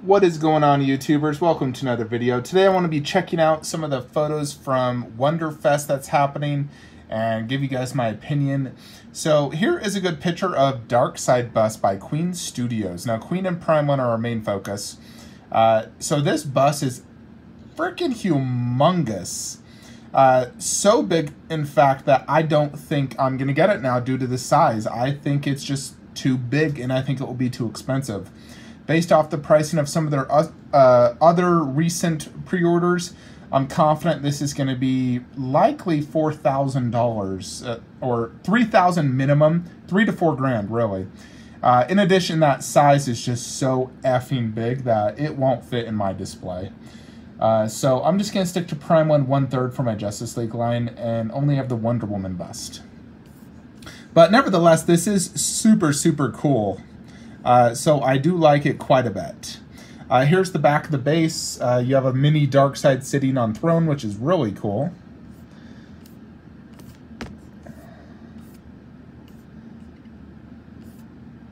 What is going on, YouTubers? Welcome to another video. Today I want to be checking out some of the photos from Wonderfest that's happening and give you guys my opinion. So here is a good picture of Dark Side bust by Queen Studios. Now Queen and Prime One are our main focus. So this bust is freaking humongous. So big, in fact, that I don't think I'm going to get it now due to the size. I think it's just too big and I think it will be too expensive. Based off the pricing of some of their other recent pre-orders, I'm confident this is going to be likely $4,000 or $3,000 minimum, $3 to $4 grand really. In addition, that size is just so effing big that it won't fit in my display. So I'm just going to stick to Prime One 1/3 for my Justice League line and only have the Wonder Woman bust. But nevertheless, this is super cool. So I do like it quite a bit. Here's the back of the base. You have a mini Darkseid sitting on throne, which is really cool.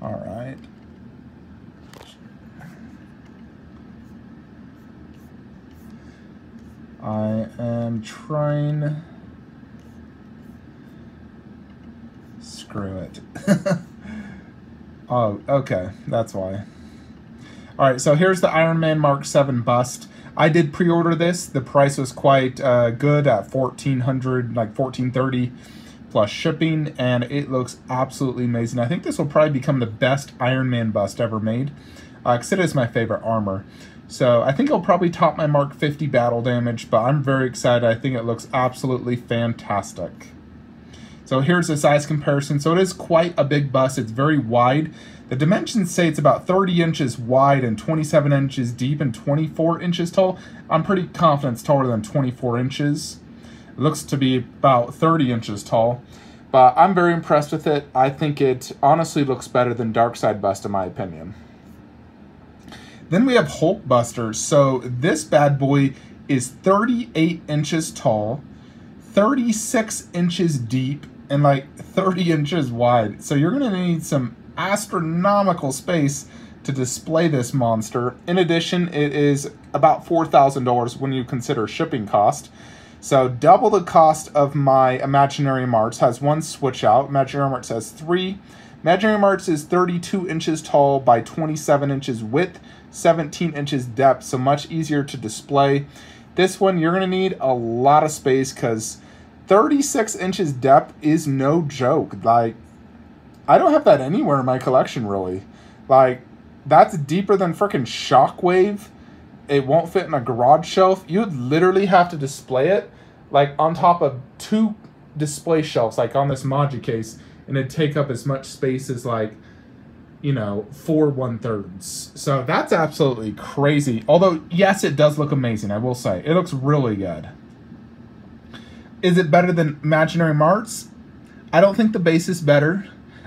All right. I am trying... Screw it. Oh, okay, that's why. All right, so here's the Iron Man Mark 7 bust. I did pre-order this. The price was quite good at $1,400, like $1,430 plus shipping, and it looks absolutely amazing. I think this will probably become the best Iron Man bust ever made, because it is my favorite armor. So I think it'll probably top my Mark 50 battle damage, but I'm very excited. I think it looks absolutely fantastic. So here's the size comparison. So it is quite a big bust. It's very wide. The dimensions say it's about 30 inches wide and 27 inches deep and 24 inches tall. I'm pretty confident it's taller than 24 inches. It looks to be about 30 inches tall. But I'm very impressed with it. I think it honestly looks better than Darkseid bust in my opinion. Then we have Hulk Buster. So this bad boy is 38 inches tall, 36 inches deep, and like 30 inches wide. So you're going to need some astronomical space to display this monster. In addition, it is about $4,000 when you consider shipping cost. So double the cost of my Imaginary Marts. Has one switch out. Imaginary Marts has 3. Imaginary Marts is 32 inches tall by 27 inches width, 17 inches depth, so much easier to display. This one, you're going to need a lot of space because 36 inches depth is no joke. Like, I don't have that anywhere in my collection, really. Like, that's deeper than frickin' Shockwave. It won't fit in a garage shelf. You'd literally have to display it, like, on top of 2 display shelves, like on this Maji case, and it'd take up as much space as, like, you know, 4 1/3. So that's absolutely crazy. Although, yes, it does look amazing, I will say. It looks really good. Is it better than Imaginary Marts? I don't think the base is better.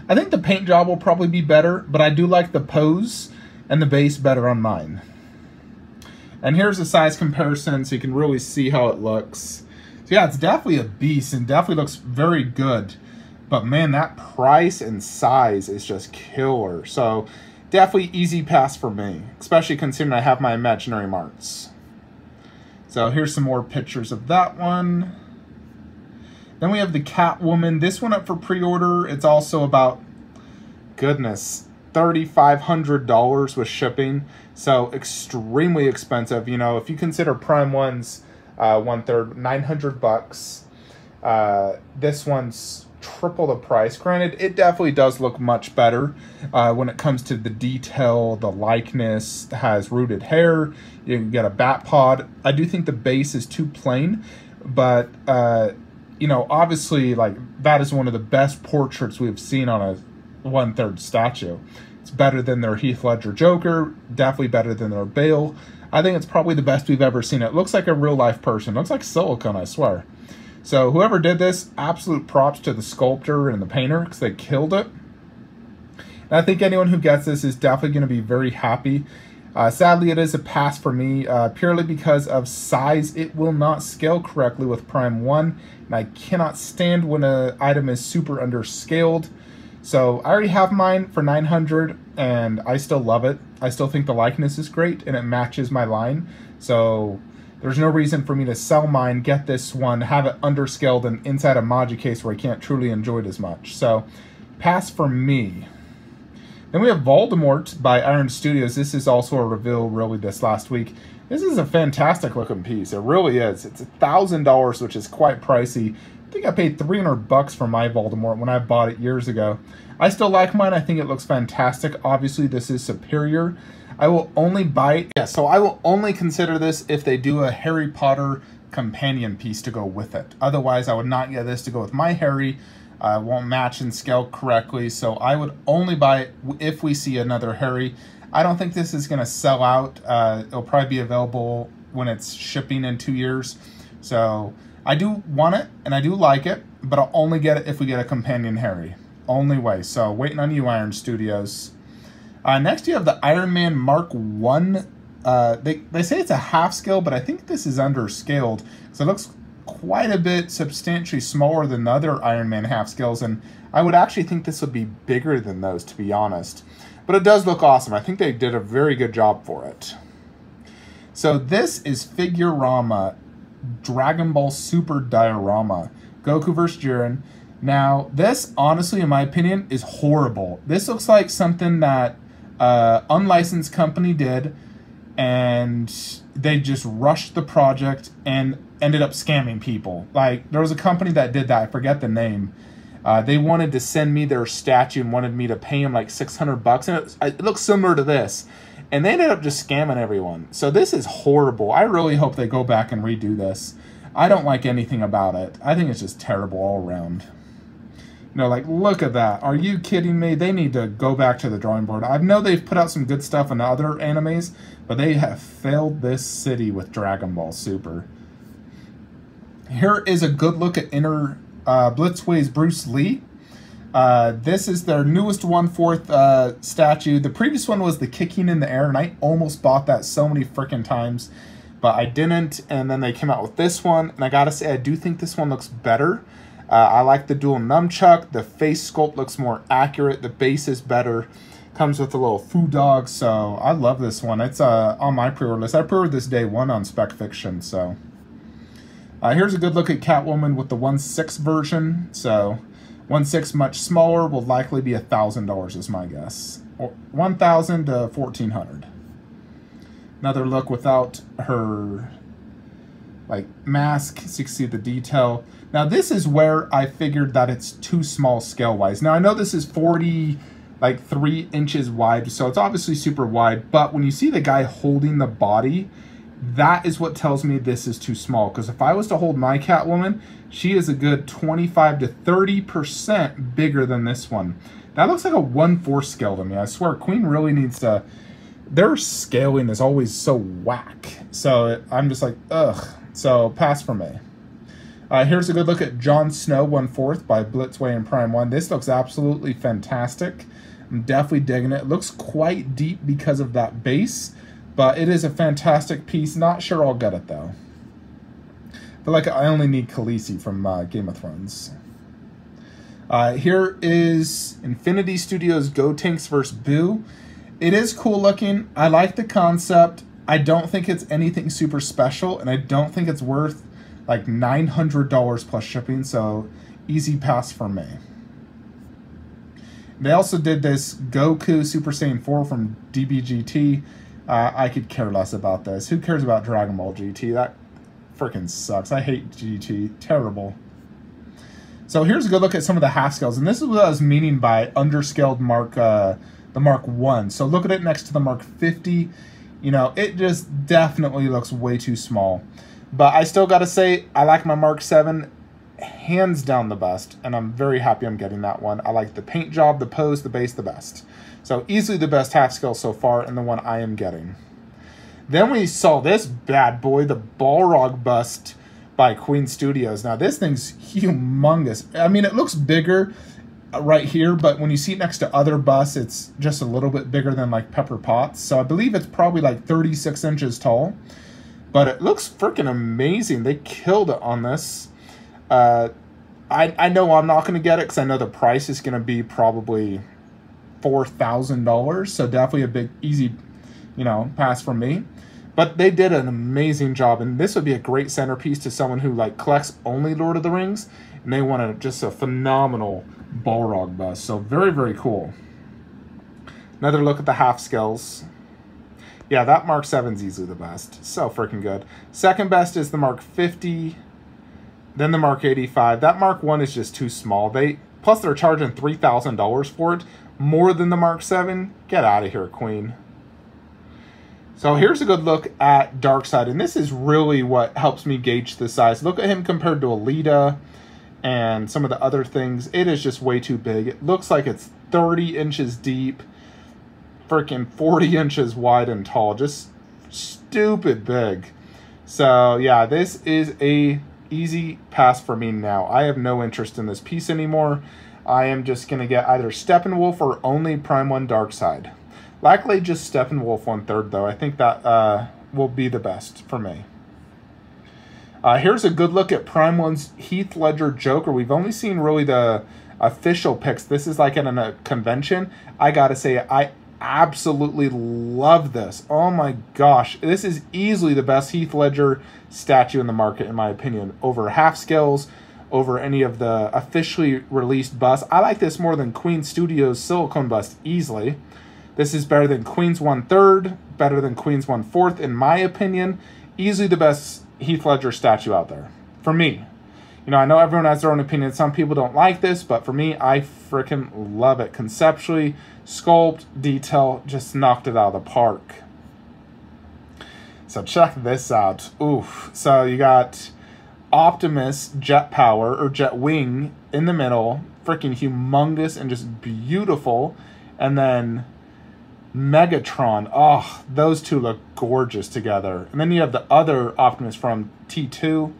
I think the paint job will probably be better, but I do like the pose and the base better on mine. And here's a size comparison so you can really see how it looks. So yeah, it's definitely a beast and definitely looks very good. But man, that price and size is just killer. So definitely easy pass for me, especially considering I have my Imaginary Marts. So here's some more pictures of that one. Then we have the Catwoman. This one up for pre-order. It's also about, goodness, $3,500 with shipping. So extremely expensive. You know, if you consider Prime One's 1/3, $900. This one's triple the price. Granted, it definitely does look much better when it comes to the detail, the likeness. It has rooted hair. You can get a bat pod. I do think the base is too plain, but you know, obviously, like, that is one of the best portraits we've seen on a 1/3 statue. It's better than their Heath Ledger Joker, definitely better than their Bale. I think it's probably the best we've ever seen. It looks like a real-life person. It looks like silicone, I swear. So whoever did this, absolute props to the sculptor and the painter, because they killed it. And I think anyone who gets this is definitely going to be very happy. Sadly, it is a pass for me, purely because of size. It will not scale correctly with Prime 1, and I cannot stand when an item is super underscaled. So I already have mine for 900 and I still love it. I still think the likeness is great and it matches my line. So there's no reason for me to sell mine, get this one, have it underscaled and inside a Maji case where I can't truly enjoy it as much. So pass for me. Then we have Voldemort by Iron Studios. This is also a reveal really this last week. This is a fantastic looking piece. It really is. It's $1,000, which is quite pricey. I think I paid $300 for my Voldemort when I bought it years ago. I still like mine. I think it looks fantastic. Obviously, this is superior. I will only buy it. Yeah, so I will only consider this if they do a Harry Potter companion piece to go with it. Otherwise, I would not get this to go with my Harry. Won't match and scale correctly. So I would only buy it if we see another Harry. I don't think this is going to sell out. It'll probably be available when it's shipping in 2 years. So I do want it, and I do like it, but I'll only get it if we get a companion Harry. Only way. So waiting on you, Iron Studios. Next, you have the Iron Man Mark 1. They say it's a half scale, but I think this is underscaled. So it looks quite a bit substantially smaller than the other Iron Man half scales, and I would actually think this would be bigger than those, to be honest. But it does look awesome. I think they did a very good job for it. So this is Figurama Dragon Ball Super Diorama. Goku vs. Jiren. Now, this, honestly, in my opinion, is horrible. This looks like something that unlicensed company did, and they just rushed the project and ended up scamming people. Like, there was a company that did that. I forget the name. They wanted to send me their statue and wanted me to pay them like $600, and it looks similar to this. And they ended up just scamming everyone. So this is horrible. I really hope they go back and redo this. I don't like anything about it. I think it's just terrible all around. You know, like, look at that. Are you kidding me? They need to go back to the drawing board. I know they've put out some good stuff in other animes, but they have failed this city with Dragon Ball Super. Here is a good look at Inner Blitzway's Bruce Lee. This is their newest 1/4 statue. The previous one was the kicking in the air, and I almost bought that so many freaking times, but I didn't. And then they came out with this one, and I gotta say, I do think this one looks better. I like the dual nunchuck. The face sculpt looks more accurate. The base is better. Comes with a little foo dog, so I love this one. It's on my pre-order list. I pre-ordered this day one on Spec Fiction, so. Here's a good look at Catwoman with the 1/6 version. So 1/6 much smaller, will likely be $1,000 is my guess. Or $1,000 to $1,400. Another look without her like mask, so you can see the detail. Now this is where I figured that it's too small scale wise. Now I know this is 3 inches wide, so it's obviously super wide, but when you see the guy holding the body, that is what tells me this is too small. Because if I was to hold my Catwoman, she is a good 25 to 30% bigger than this one. That looks like a 1/4 scale to me. I swear, Queen really needs to... Their scaling is always so whack. So I'm just like, ugh. So pass for me. Here's a good look at Jon Snow 1/4 by Blitzway and Prime 1. This looks absolutely fantastic. I'm definitely digging it. It looks quite deep because of that base, but it is a fantastic piece. Not sure I'll get it, though. But like, I only need Khaleesi from Game of Thrones. Here is Infinity Studios Gotenks vs. Boo. It is cool looking. I like the concept. I don't think it's anything super special, and I don't think it's worth like $900 plus shipping, so easy pass for me. They also did this Goku Super Saiyan 4 from DBGT. I could care less about this. Who cares about Dragon Ball GT? That freaking sucks. I hate GT. Terrible. So here's a good look at some of the half scales, and this is what I was meaning by underscaled the Mark 1. So look at it next to the Mark 50. You know, it just definitely looks way too small. But I still got to say, I like my Mark 7 hands down the best, and I'm very happy I'm getting that one. I like the paint job, the pose, the base, the best. So easily the best half scale so far, and the one I am getting. Then we saw this bad boy, the Balrog bust by Queen Studios. Now this thing's humongous. I mean, it looks bigger right here, but when you see it next to other busts, it's just a little bit bigger than like Pepper Potts. So I believe it's probably like 36 inches tall. But it looks freaking amazing. They killed it on this. I know I'm not going to get it because I know the price is going to be probably $4,000. So definitely a big, easy, you know, pass from me. But they did an amazing job, and this would be a great centerpiece to someone who like collects only Lord of the Rings, and they want just a phenomenal Balrog bust. So very, very cool. Another look at the half scales. Yeah, that Mark 7's easily the best. So freaking good. Second best is the Mark 50, then the Mark 85. That Mark 1 is just too small. Plus they're charging $3,000 for it, more than the Mark 7. Get out of here, Queen. So here's a good look at Darkseid, and this is really what helps me gauge the size. Look at him compared to Alita and some of the other things. It is just way too big. It looks like it's 30 inches deep, freaking 40 inches wide and tall. Just stupid big. So yeah, this is a easy pass for me now. I have no interest in this piece anymore. I am just going to get either Steppenwolf or only Prime 1 Darkseid. Likely just Steppenwolf 1/3 though. I think that will be the best for me. Here's a good look at Prime 1's Heath Ledger Joker. We've only seen really the official picks. This is like at a convention. I gotta say, I absolutely love this. Oh my gosh. This is easily the best Heath Ledger statue in the market, in my opinion. Over half scales, over any of the officially released busts. I like this more than Queen Studios' silicone bust easily. This is better than Queen's 1/3, better than Queen's 1/4, in my opinion. Easily the best Heath Ledger statue out there, for me. You know, I know everyone has their own opinion. Some people don't like this, but for me, I freaking love it. Conceptually, sculpt, detail, just knocked it out of the park. So check this out. Oof. So you got Optimus Jet Power, or Jet Wing, in the middle. Freaking humongous and just beautiful. And then Megatron. Oh, those two look gorgeous together. And then you have the other Optimus from T2.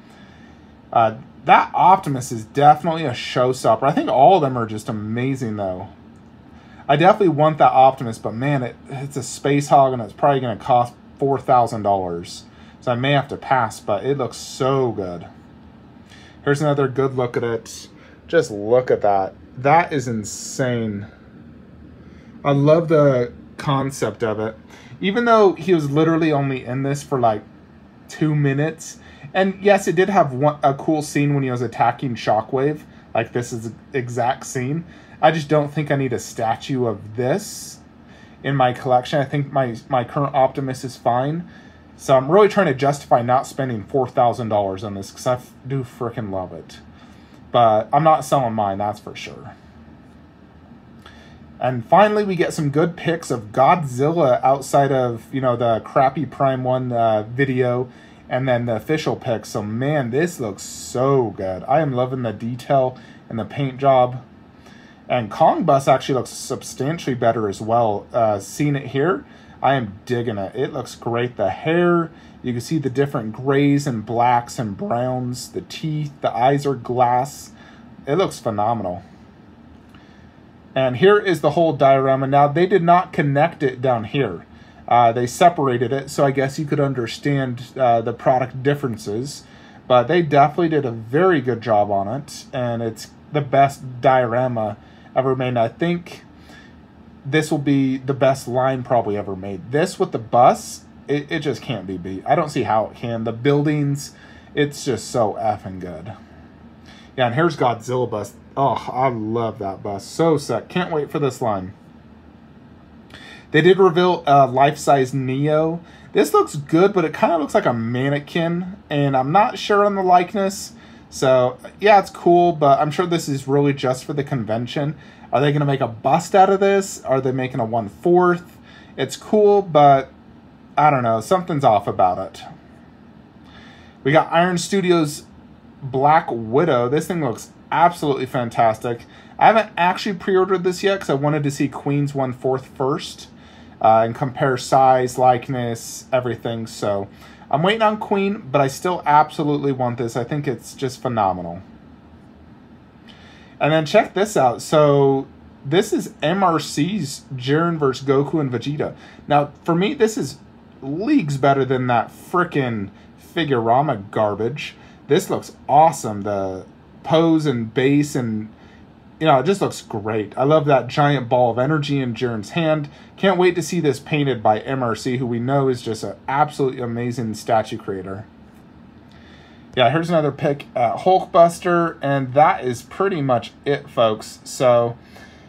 That Optimus is definitely a showstopper. I think all of them are just amazing, though. I definitely want that Optimus, but man, it's a space hog, and it's probably going to cost $4,000. So I may have to pass, but it looks so good. Here's another good look at it. Just look at that. That is insane. I love the concept of it. Even though he was literally only in this for like 2 minutes. And yes, it did have a cool scene when he was attacking Shockwave. Like this is the exact scene. I just don't think I need a statue of this in my collection. I think my current Optimus is fine. So I'm really trying to justify not spending $4,000 on this because I do freaking love it. But I'm not selling mine, that's for sure. And finally, we get some good pics of Godzilla outside of, you know, the crappy Prime 1 video and then the official pics. So, man, this looks so good. I am loving the detail and the paint job. And Kong Bus actually looks substantially better as well. Seeing it here, I am digging it. It looks great. The hair, you can see the different grays and blacks and browns. The teeth, the eyes are glass. It looks phenomenal. And here is the whole diorama. Now, they did not connect it down here. They separated it, so I guess you could understand the product differences. But they definitely did a very good job on it, and it's the best diorama ever made. And I think this will be the best line probably ever made. This with the bus, it just can't be beat. I don't see how it can. The buildings, it's just so effing good. Yeah, and here's Godzilla bus. Oh, I love that bus. So sick. Can't wait for this line. They did reveal a life-size Neo. This looks good, but it kind of looks like a mannequin, and I'm not sure on the likeness. So, yeah, it's cool, but I'm sure this is really just for the convention. Are they going to make a bust out of this? Are they making a 1/4? It's cool, but I don't know. Something's off about it. We got Iron Studios' Black Widow. This thing looks absolutely fantastic. I haven't actually pre-ordered this yet because I wanted to see Queen's 1/4 first and compare size, likeness, everything. So I'm waiting on Queen, but I still absolutely want this. I think it's just phenomenal. And then check this out. So this is MRC's Jiren vs. Goku and Vegeta. Now, for me, this is leagues better than that frickin' Figurama garbage. This looks awesome. The pose and base, and you know, it just looks great. I love that giant ball of energy in Jiren's hand. Can't wait to see this painted by MRC, who we know is just an absolutely amazing statue creator. Yeah, here's another pick at Hulkbuster, and that is pretty much it, folks. So,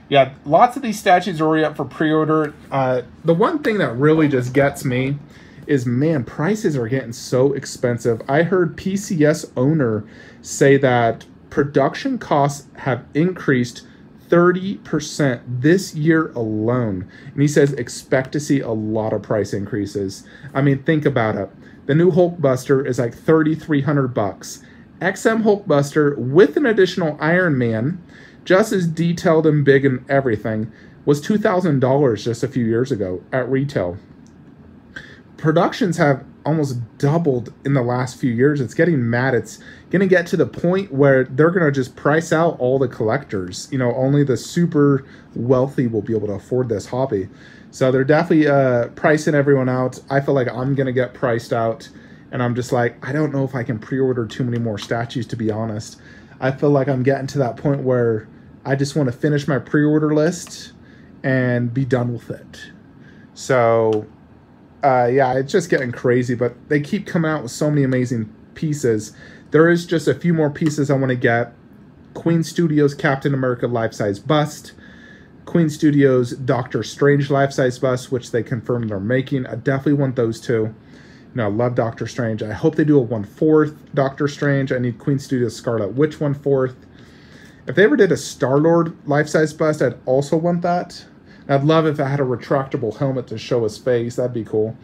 yeah, lots of these statues are already up for pre-order. The one thing that really just gets me is, man, prices are getting so expensive. I heard PCS owner say that production costs have increased 30% this year alone. And he says expect to see a lot of price increases. I mean, think about it. The new Hulkbuster is like $3,300. XM Hulkbuster with an additional Iron Man, just as detailed and big and everything, was $2,000 just a few years ago at retail. Productions have almost doubled in the last few years. It's getting mad. It's going to get to the point where they're going to just price out all the collectors. You know, only the super wealthy will be able to afford this hobby. So they're definitely pricing everyone out. I feel like I'm going to get priced out. And I'm just like, I don't know if I can pre-order too many more statues, to be honest. I feel like I'm getting to that point where I just want to finish my pre-order list and be done with it. So yeah, it's just getting crazy, but they keep coming out with so many amazing pieces. There is just a few more pieces I want to get. Queen Studios Captain America life-size bust. Queen Studios Doctor Strange life-size bust, which they confirmed they're making. I definitely want those two. You know, I love Doctor Strange. I hope they do a 1/4 Doctor Strange. I need Queen Studios Scarlet Witch 1/4. If they ever did a Star-Lord life-size bust, I'd also want that. I'd love if it had a retractable helmet to show his face. That'd be cool.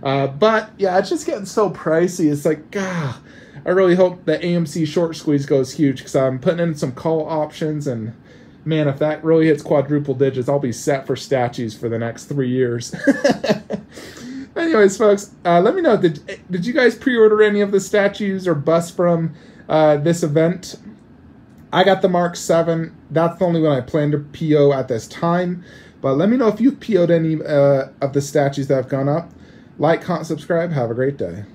But, yeah, it's just getting so pricey. It's like, God, I really hope the AMC short squeeze goes huge, because I'm putting in some call options. And, man, if that really hits quadruple digits, I'll be set for statues for the next 3 years. Anyways, folks, let me know. Did you guys pre-order any of the statues or busts from this event? I got the Mark 7. That's the only one I plan to PO at this time. But let me know if you've PO'd any of the statues that have gone up. Like, comment, subscribe. Have a great day.